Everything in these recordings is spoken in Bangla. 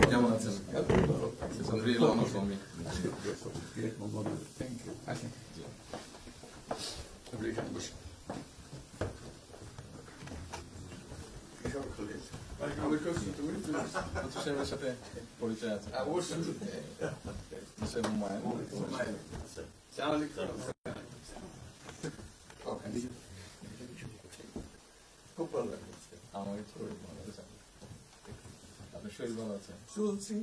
কেমন আছেন? Real honour for me. Thank you. আসেন আপনি এখানে বসুন। সাহেবের সাথে পরিচয় আছে অবশ্যই। খুব ভালো লাগছে। আমাকে শরীর ভালো আছে। আপনার শরীর ভালো আছে? চলছি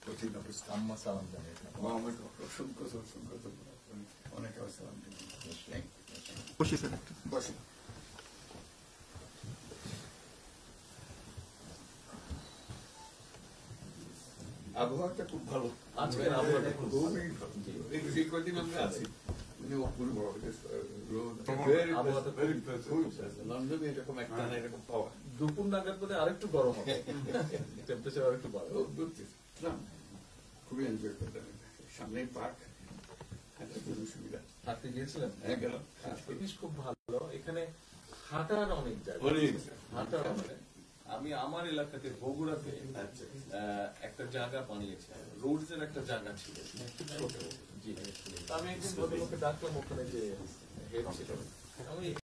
কঠিন অবস্থা। আম্মা সালাম জানিয়ে অসংখ্য অনেক সালাম বসে। আবহাওয়াটা খুব ভালো। আজকের আবহাওয়াটা খুব ভালো। এই কদিন আমরা আছি অপূর্ব লন্ডনে এরকম একটা এরকম পাওয়া। দুপুর নাগাদ বোধহয় আরেকটু গরম হবে, টেম্পারেচার আরেকটু বাড়বে। খুবই এনজয় করতাম। সামনে পার্ক, হাঁটার জন্য সুবিধা। হাঁটতে গিয়েছিলেন? হ্যাঁ গেলাম। জিনিস খুব ভালো, এখানে হাঁটার অনেক জায়গা। হাঁটার অনেক। আমি আমার এলাকাতে বগুড়াতে একটা জায়গা বানিয়েছি, রোডস এর একটা জায়গা ছিল জি। আমি একদিন ভদ্রলোককে ডাকলাম, ওখানে যে হেড ছিল, আমি